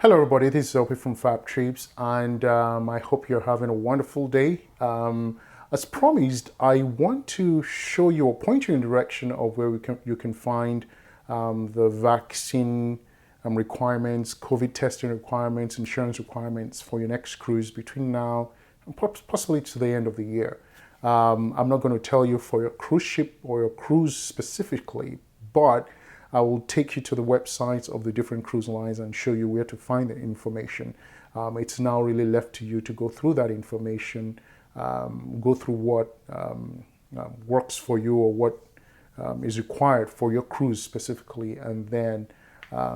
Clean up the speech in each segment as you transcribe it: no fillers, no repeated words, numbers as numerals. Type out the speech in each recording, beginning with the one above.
Hello, everybody. This is LP from Fab Trips, and I hope you're having a wonderful day. As promised, I want to show you or point you in the direction of where you can find the vaccine requirements, COVID testing requirements, insurance requirements for your next cruise between now and possibly to the end of the year. I'm not going to tell you for your cruise ship or your cruise specifically, but I will take you to the websites of the different cruise lines and show you where to find the information. It's now really left to you to go through that information, go through what works for you or what is required for your cruise specifically, and then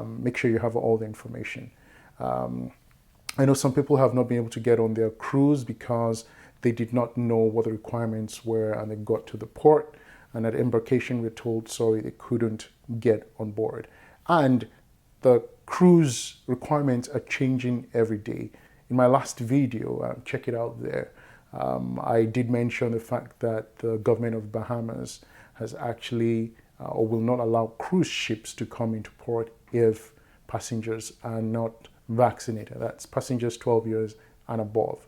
make sure you have all the information. I know some people have not been able to get on their cruise because they did not know what the requirements were, and they got to the port, and at embarkation we're told, sorry, they couldn't get on board. And the cruise requirements are changing every day. In my last video, check it out there, I did mention the fact that the government of Bahamas has actually or will not allow cruise ships to come into port if passengers are not vaccinated. That's passengers 12 years and above.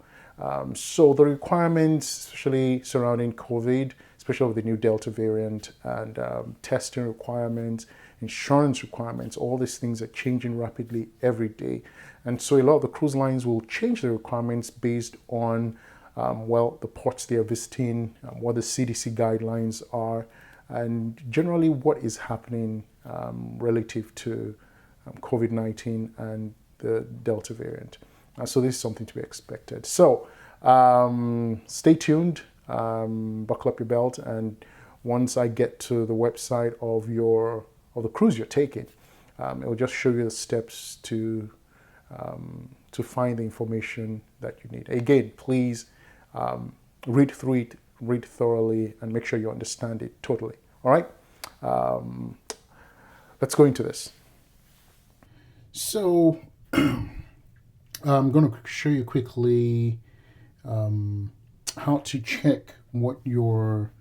So the requirements, especially surrounding COVID, especially with the new Delta variant, and testing requirements, insurance requirements, all these things are changing rapidly every day. And so a lot of the cruise lines will change the requirements based on, the ports they are visiting, what the CDC guidelines are, and generally what is happening relative to COVID-19 and the Delta variant. So this is something to be expected. So stay tuned, buckle up your belt, and once I get to the website of the cruise you're taking, it will just show you the steps to find the information that you need. Again, please read through it, read thoroughly, and make sure you understand it totally. All right, let's go into this. So I'm going to show you quickly how to check what your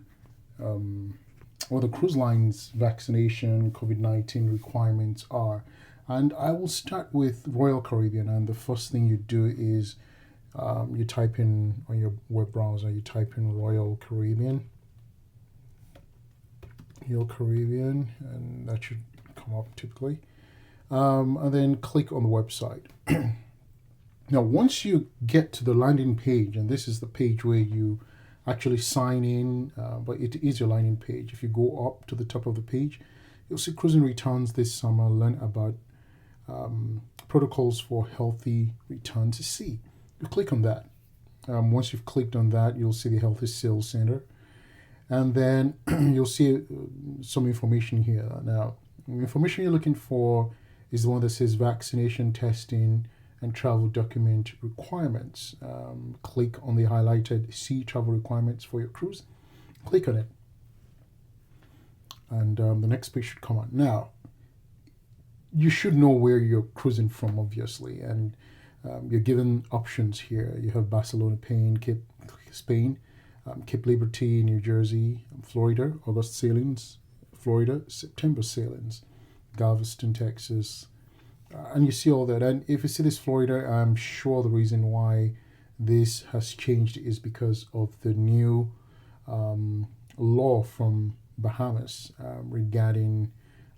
or the cruise line's vaccination COVID-19 requirements are. And I will start with Royal Caribbean, and the first thing you do is you type in on your web browser, you type in Royal Caribbean, and that should come up typically. And then click on the website. Now, once you get to the landing page, and this is the page where you actually sign in, but it is your landing page. If you go up to the top of the page, you'll see Cruising Returns this summer, learn about protocols for healthy return to sea. You click on that. Once you've clicked on that, you'll see the Healthy Sales Center. And then you'll see some information here. Now, the information you're looking for is the one that says vaccination testing and travel document requirements. Click on the highlighted See Travel Requirements for your cruise. Click on it. And the next page should come out. Now, you should know where you're cruising from, obviously. And you're given options here. You have Barcelona, Spain, Cape Liberty, New Jersey, Florida, August sailings, Florida, September sailings, Galveston, Texas, and you see all that. And if you see this Florida, I'm sure the reason why this has changed is because of the new law from Bahamas regarding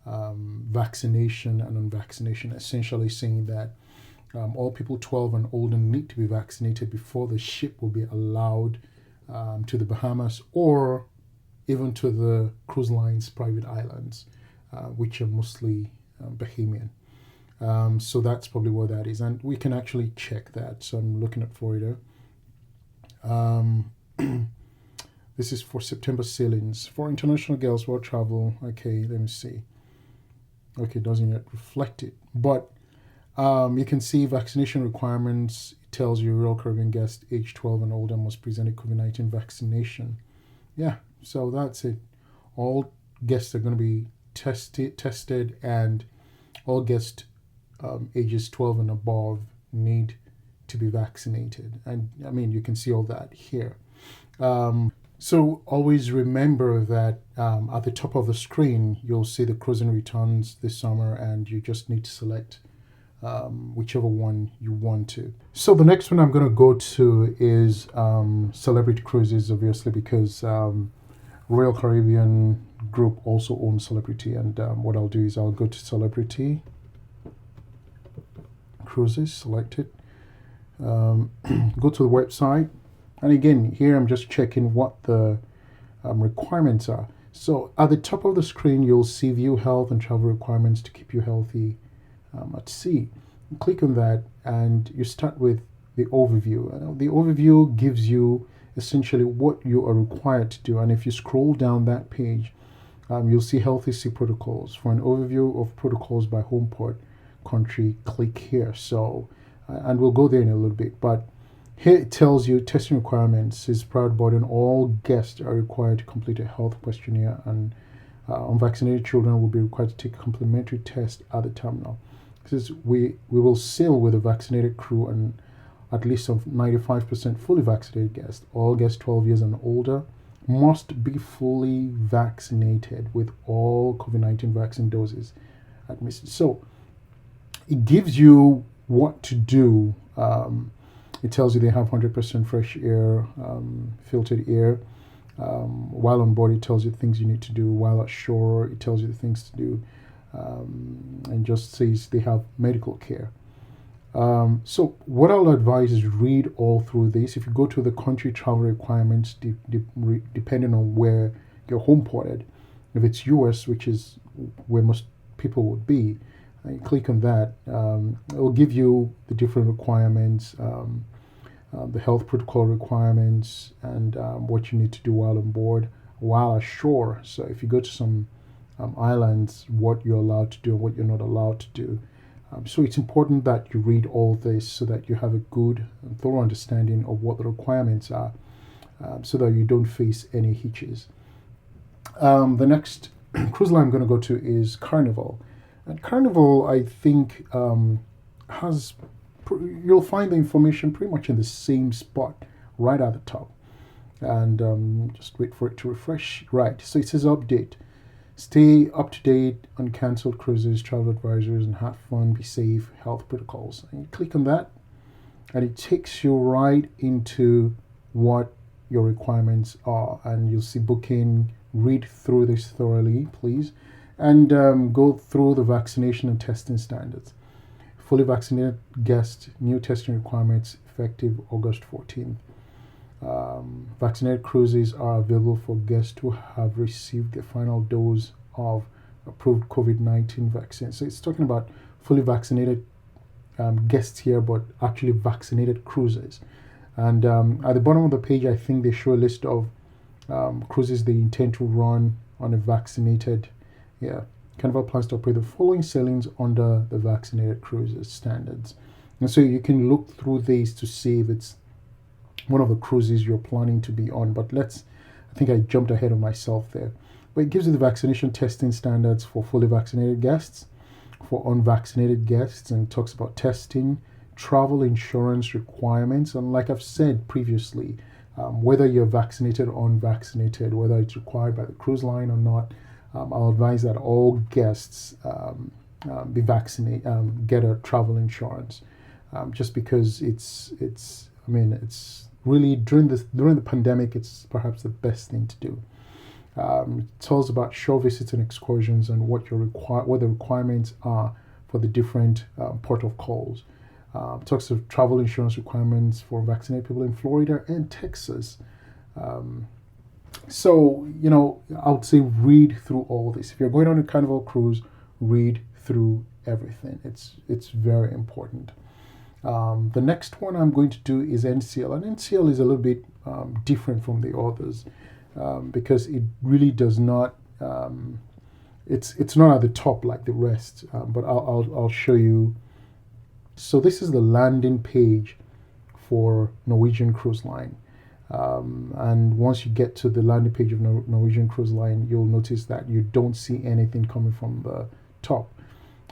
vaccination and unvaccination, essentially saying that all people 12 and older need to be vaccinated before the ship will be allowed to the Bahamas or even to the cruise line's private islands, which are mostly Bahamian. So that's probably what that is. And we can actually check that. So I'm looking at Florida. This is for September sailings. For international girls world travel, okay, let me see. Okay, doesn't yet reflect it. But you can see vaccination requirements. It tells you Royal Caribbean guests age 12 and older must present a COVID-19 vaccination. Yeah, so that's it. All guests are going to be tested, and all guests ages 12 and above need to be vaccinated. And I mean, you can see all that here. So always remember that at the top of the screen, you'll see the cruising returns this summer, and you just need to select whichever one you want to. So the next one I'm going to go to is Celebrity Cruises, obviously, because Royal Caribbean Group also owns Celebrity. And what I'll do is I'll go to Celebrity Cruises, select it, go to the website. And again, here I'm just checking what the requirements are. So at the top of the screen, you'll see view health and travel requirements to keep you healthy at sea. You click on that and you start with the overview. The overview gives you essentially what you are required to do. And if you scroll down that page, you'll see healthy sea protocols. For an overview of protocols by home port country, click here. So, and we'll go there in a little bit, but here it tells you testing requirements is proud burden. All guests are required to complete a health questionnaire, and unvaccinated children will be required to take a complimentary test at the terminal. This is, we will sail with a vaccinated crew and at least of 95% fully vaccinated guests. All guests 12 years and older must be fully vaccinated with all COVID-19 vaccine doses administered. So it gives you what to do. It tells you they have 100% fresh air, filtered air. While on board, it tells you things you need to do. While at shore, it tells you the things to do. And just says they have medical care. So what I'll advise is read all through this. If you go to the country travel requirements, depending on where you're home ported, if it's US, which is where most people would be, you click on that, it will give you the different requirements, the health protocol requirements, and what you need to do while on board, while ashore. So if you go to some islands, what you're allowed to do and what you're not allowed to do. So it's important that you read all this so that you have a good and thorough understanding of what the requirements are, so that you don't face any hitches. The next cruise line I'm going to go to is Carnival. And Carnival, I think, you'll find the information pretty much in the same spot, right at the top. And just wait for it to refresh. Right, so it says update. Stay up to date on cancelled cruises, travel advisories, and have fun, be safe, health protocols. And you click on that, and it takes you right into what your requirements are. And you'll see booking. Read through this thoroughly, please. And go through the vaccination and testing standards. Fully vaccinated guests, new testing requirements effective August 14th. Vaccinated cruises are available for guests who have received their final dose of approved COVID-19 vaccine. So it's talking about fully vaccinated guests here, but actually vaccinated cruises. And at the bottom of the page, I think they show a list of cruises they intend to run on a vaccinated. Carnival plans to operate the following sailings under the vaccinated cruises standards. And so you can look through these to see if it's one of the cruises you're planning to be on. But I think I jumped ahead of myself there. But it gives you the vaccination testing standards for fully vaccinated guests, for unvaccinated guests, and talks about testing, travel insurance requirements. And like I've said previously, whether you're vaccinated or unvaccinated, whether it's required by the cruise line or not, I'll advise that all guests be vaccinated, get a travel insurance, just because it's really during the pandemic, it's perhaps the best thing to do. It tells about shore visits and excursions and what the requirements are for the different port of calls. Talks of travel insurance requirements for vaccinated people in Florida and Texas. So, I would say read through all this. If you're going on a Carnival cruise, read through everything. It's very important. The next one I'm going to do is NCL. And NCL is a little bit different from the others because it really does not, it's not at the top like the rest, but I'll show you. So this is the landing page for Norwegian Cruise Line. And once you get to the landing page of Norwegian Cruise Line, you'll notice that you don't see anything coming from the top.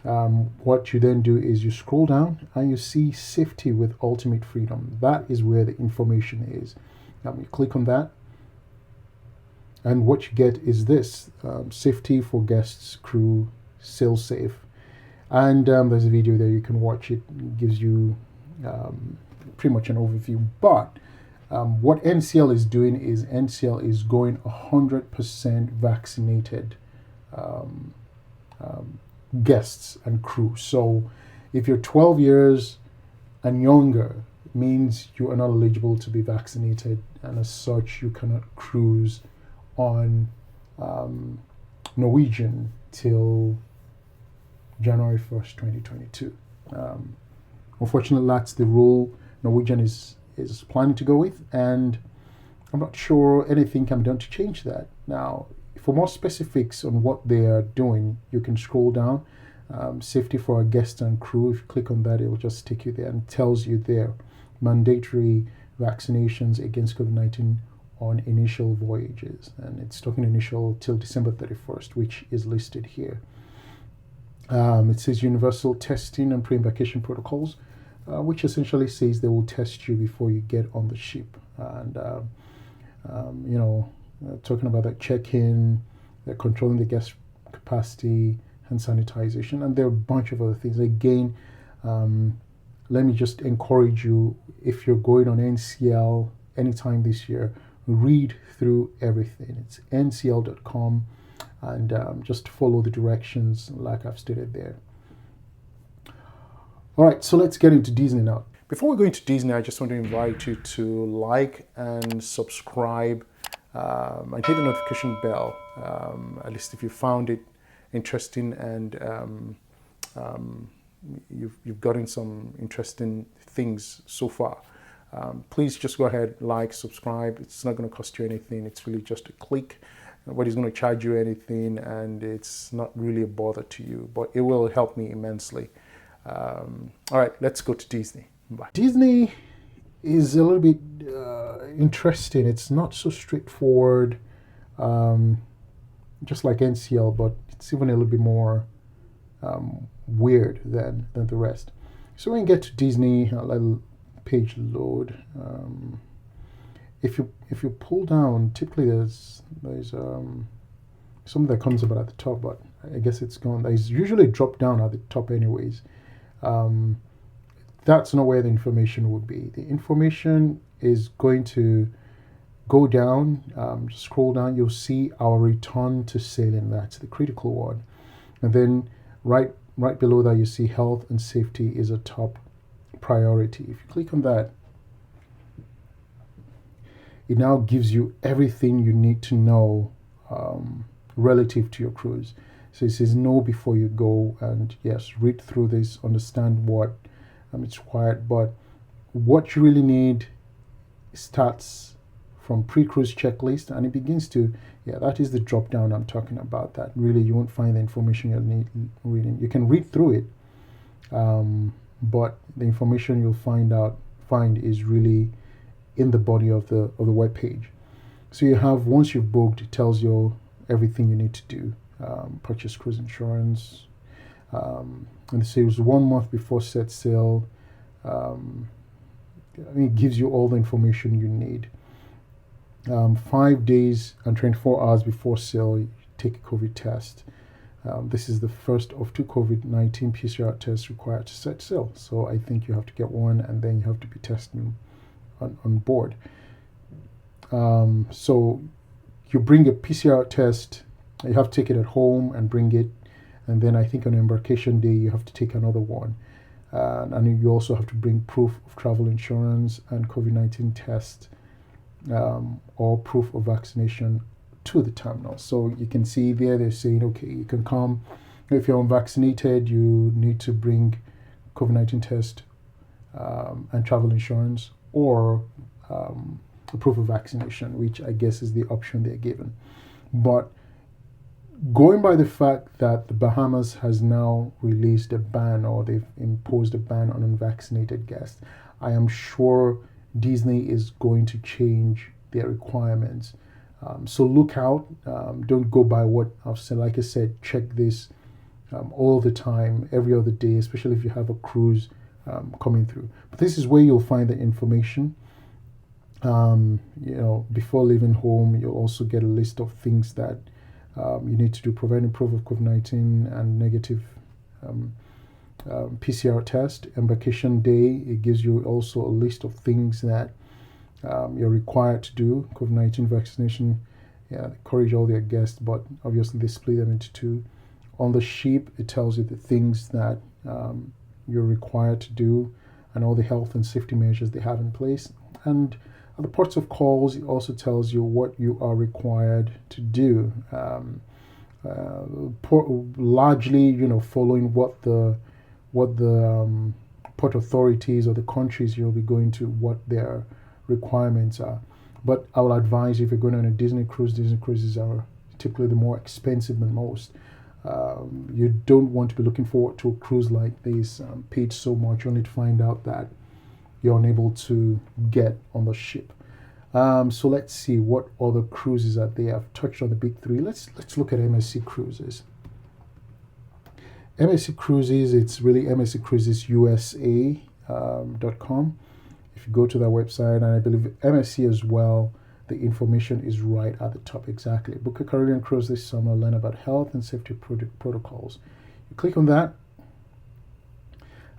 What you then do is you scroll down and you see safety with ultimate freedom. That is where the information is. You click on that, and what you get is this: safety for guests, crew, sail safe. And there's a video there you can watch. It gives you pretty much an overview. But what NCL is doing is NCL is going 100% vaccinated guests and crew. So if you're 12 years and younger, it means you are not eligible to be vaccinated, and as such, you cannot cruise on Norwegian till January 1st, 2022. Unfortunately, that's the rule Norwegian is planning to go with, and I'm not sure anything can be done to change that. Now, for more specifics on what they are doing, you can scroll down. Safety for our guests and crew. If you click on that, it will just take you there and tells you there mandatory vaccinations against COVID-19 on initial voyages. And it's talking initial till December 31st, which is listed here. It says universal testing and pre-embarkation protocols, which essentially says they will test you before you get on the ship. And, talking about that check-in, they're controlling the guest capacity, hand sanitization, and there are a bunch of other things. Again, let me just encourage you, if you're going on NCL anytime this year, read through everything. It's ncl.com, and just follow the directions like I've stated there. All right, so let's get into Disney now. Before we go into Disney, I just want to invite you to like and subscribe and hit the notification bell, at least if you found it interesting and you've gotten some interesting things so far. Please just go ahead, like, subscribe. It's not going to cost you anything. It's really just a click. Nobody's going to charge you anything, and it's not really a bother to you, but it will help me immensely. All right, let's go to Disney. Bye. Disney is a little bit interesting. It's not so straightforward, just like NCL, but it's even a little bit more weird than the rest. So when you get to Disney, I'll let the page load. If you pull down, typically there's something that comes about at the top, but I guess it's gone. There's usually a drop down at the top anyways. That's not where the information would be. The information is going to go down, scroll down, you'll see our return to sailing. That's the critical one. And then right below that, you see health and safety is a top priority. If you click on that, it now gives you everything you need to know relative to your cruise. So it says know before you go, and yes, read through this, understand what it's required. But what you really need starts from pre-cruise checklist, and it begins to, that is the drop down I'm talking about. That really you won't find the information you'll need reading. You can read through it, but the information you'll find is really in the body of the web page. So you have, once you've booked, it tells you everything you need to do. Purchase cruise insurance, and it says 1 month before set sail. It gives you all the information you need. 5 days and 24 hours before sail, you take a COVID test. This is the first of 2 COVID-19 PCR tests required to set sail. So I think you have to get one, and then you have to be tested on board. So you bring a PCR test. You have to take it at home and bring it, and then I think on embarkation day you have to take another one, and you also have to bring proof of travel insurance and COVID-19 test, or proof of vaccination to the terminal. So you can see there they're saying, okay, you can come. If you're unvaccinated, you need to bring COVID-19 test and travel insurance, or a proof of vaccination, which I guess is the option they're given. But going by the fact that the Bahamas has now released a ban, or they've imposed a ban on unvaccinated guests, I am sure Disney is going to change their requirements. So look out. Don't go by what I've said. Like I said, check this all the time, every other day, especially if you have a cruise coming through. But this is where you'll find the information. Before leaving home, you'll also get a list of things that you need to do, providing proof of COVID-19 and negative PCR test, embarkation day. It gives you also a list of things that you're required to do. COVID-19 vaccination, yeah, they encourage all their guests, but obviously they split them into two. On the ship, it tells you the things that you're required to do and all the health and safety measures they have in place. And at the ports of calls, it also tells you what you are required to do. Largely, following what the port authorities or the countries you'll be going to, what their requirements are. But I will advise you, if you're going on a Disney cruises are typically the more expensive than most. You don't want to be looking forward to a cruise like this, paid so much only to find out that you're unable to get on the ship. So let's see what other cruises are there. I've touched on the big three. Let's look at MSC Cruises. MSC Cruises, it's really MSC Cruises USA.com. If you go to their website, and I believe MSC as well, the information is right at the top exactly. Book a Caribbean cruise this summer, learn about health and safety protocols. You click on that,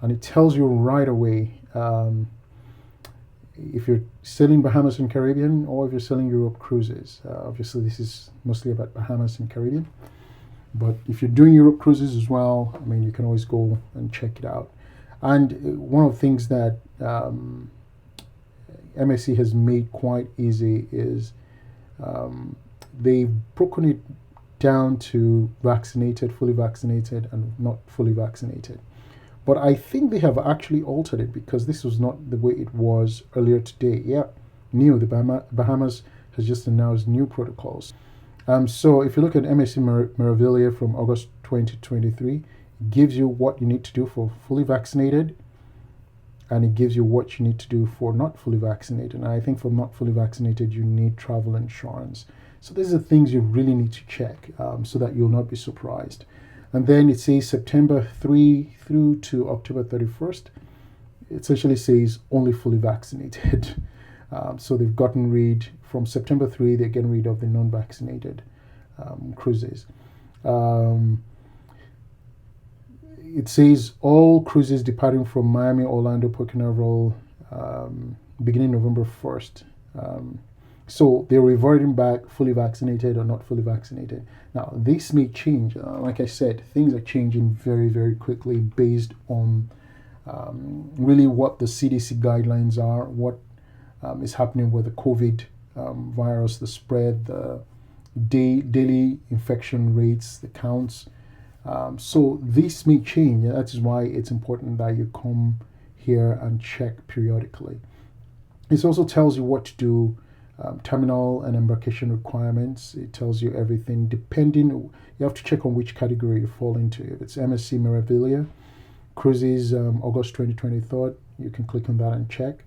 and it tells you right away if you're selling Bahamas and Caribbean or if you're selling Europe cruises. Obviously, this is mostly about Bahamas and Caribbean. But if you're doing Europe cruises as well, I mean, you can always go and check it out. And one of the things that MSC has made quite easy is they've broken it down to vaccinated, fully vaccinated, and not fully vaccinated. But I think they have actually altered it, because this was not the way it was earlier today. Yeah, the Bahamas has just announced new protocols. So if you look at MSC Meraviglia from August 2023, it gives you what you need to do for fully vaccinated, and it gives you what you need to do for not fully vaccinated. And I think for not fully vaccinated, you need travel insurance. So these are things you really need to check so that you'll not be surprised. And then it says September 3 through to October 31st. It essentially says only fully vaccinated. So they've gotten rid, from September 3, they're getting rid of the non-vaccinated cruises. It says all cruises departing from Miami, Orlando, Port Carnival, beginning November 1st. So they're reverting back fully vaccinated or not fully vaccinated. Now, this may change. Like I said, things are changing very, very quickly based on really what the CDC guidelines are, what is happening with the COVID virus, the spread, the daily infection rates, the counts. So this may change. That is why it's important that you come here and check periodically. It also tells you what to do. Terminal and embarkation requirements. It tells you everything. You have to check on which category you fall into. If it's MSC Meraviglia Cruises, August 2023, you can click on that and check.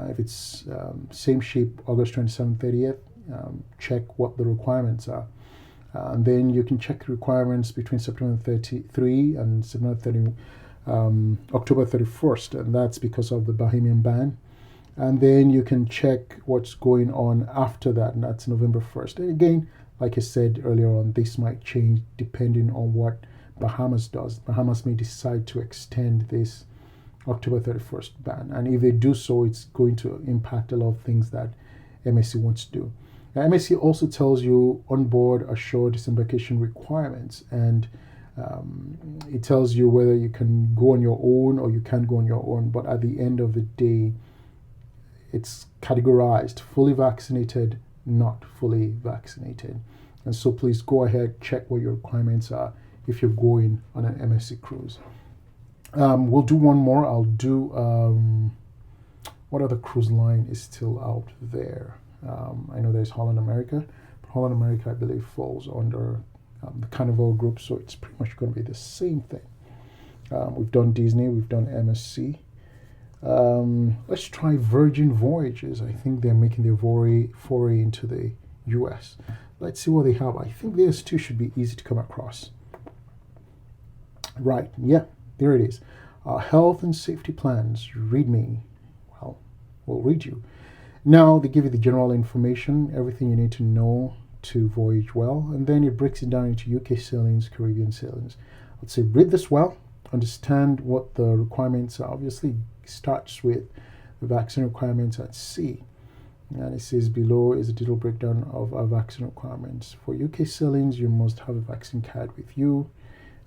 If it's same ship, August 27th, 30th, check what the requirements are. And then you can check the requirements between September 33 and October 31st, and that's because of the Bahamian ban. And then you can check what's going on after that, and that's November 1st. And again, like I said earlier on, this might change depending on what Bahamas does. Bahamas may decide to extend this October 31st ban. And if they do so, it's going to impact a lot of things that MSC wants to do. Now, MSC also tells you onboard ashore disembarkation requirements, and it tells you whether you can go on your own or you can't go on your own. But at the end of the day, it's categorized fully vaccinated, not fully vaccinated. And so please go ahead, check what your requirements are if you're going on an MSC cruise. We'll do one more. I'll do, what other cruise line is still out there? I know there's Holland America, but Holland America, I believe, falls under the Carnival group, so it's pretty much going to be the same thing. We've done Disney, we've done MSC. Let's try Virgin Voyages. I think they're making their foray into the US. Let's see what they have. I think these two should be easy to come across. Right, yeah, there it is. Health and safety plans. Read me. Well, we'll read you. Now they give you the general information, everything you need to know to voyage well, and then it breaks it down into UK sailings, Caribbean sailings. I'd say read this well, understand what the requirements are. Obviously, it starts with the vaccine requirements at sea. And it says below is a detailed breakdown of our vaccine requirements. For UK sailings, you must have a vaccine card with you,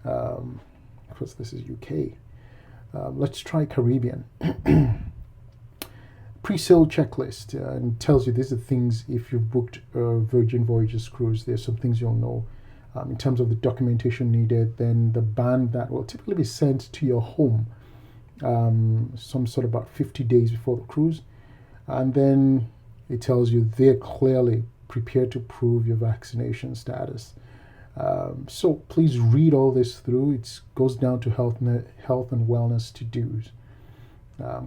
because this is UK. Let's try Caribbean. Pre-sale checklist, and tells you these are things. If you've booked a Virgin Voyages cruise, there's some things you'll know. In terms of the documentation needed, then the band that will typically be sent to your home, some sort of about 50 days before the cruise. And then it tells you they're clearly prepared to prove your vaccination status. So please read all this through. It goes down to health and wellness to-dos.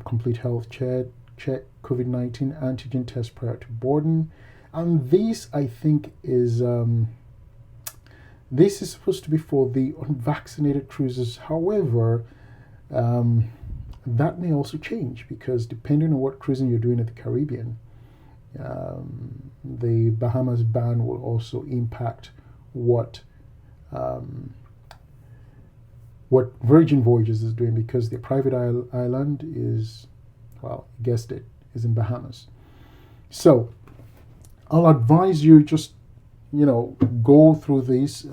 Complete health check, COVID-19 antigen test prior to boarding. And this, I think, is this is supposed to be for the unvaccinated cruises. However, that may also change, because depending on what cruising you're doing at the Caribbean, the Bahamas ban will also impact what Virgin Voyages is doing, because their private island is, well, you guessed it, is in Bahamas. So I'll advise you just, go through this.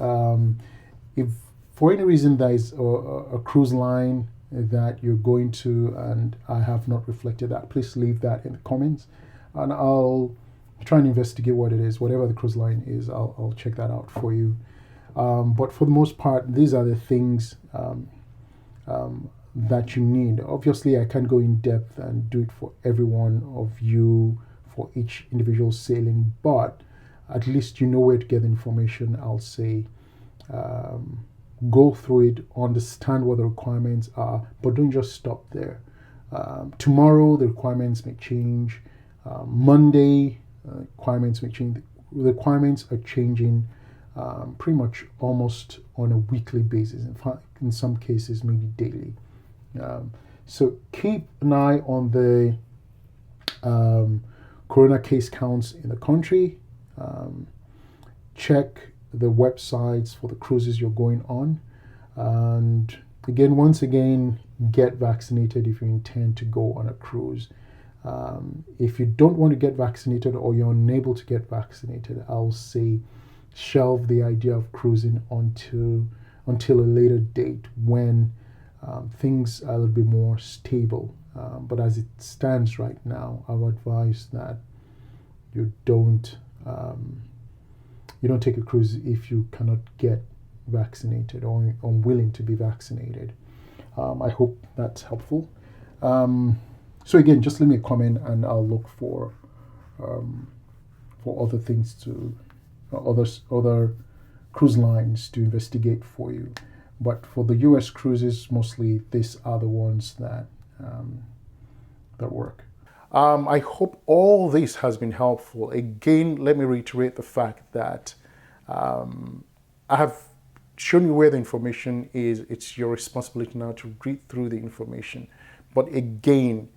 If for any reason there is a cruise line that you're going to and I have not reflected that, please leave that in the comments, and I'll try and investigate what it is. Whatever the cruise line is, I'll check that out for you. But for the most part, these are the things that you need. Obviously, I can't go in depth and do it for every one of you for each individual sailing, but at least you know where to get the information. I'll say go through it, understand what the requirements are, but don't just stop there. Tomorrow the requirements may change. Monday requirements may change. The requirements are changing pretty much almost on a weekly basis. In fact, in some cases, maybe daily. So keep an eye on the corona case counts in the country. Check the websites for the cruises you're going on. And again, once again, get vaccinated if you intend to go on a cruise. If you don't want to get vaccinated or you're unable to get vaccinated, I'll say shelve the idea of cruising until a later date when things are a little bit more stable. But as it stands right now, I would advise that you don't take a cruise if you cannot get vaccinated or unwilling to be vaccinated. I hope that's helpful. So again, just leave me a comment and I'll look for other things other cruise lines to investigate for you. But for the US cruises, mostly these are the ones that work. I hope all this has been helpful. Again, let me reiterate the fact that I have shown you where the information is. It's your responsibility now to read through the information. But again,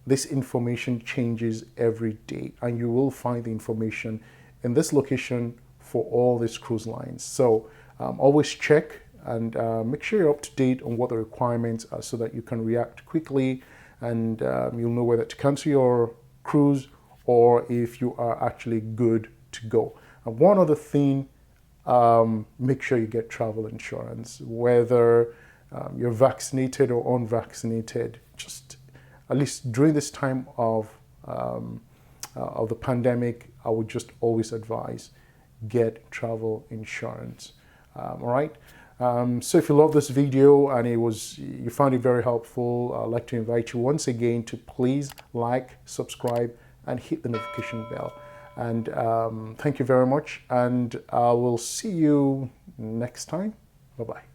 this information changes every day, and you will find the information in this location for all these cruise lines. So always check and make sure you're up to date on what the requirements are so that you can react quickly, and you'll know whether to cancel your cruise or if you are actually good to go. And one other thing, make sure you get travel insurance, whether you're vaccinated or unvaccinated. Just at least during this time of the pandemic, I would just always advise get travel insurance. All right. So if you love this video and you found it very helpful, I'd like to invite you once again to please like, subscribe, and hit the notification bell. And thank you very much, and I will see you next time. Bye-bye.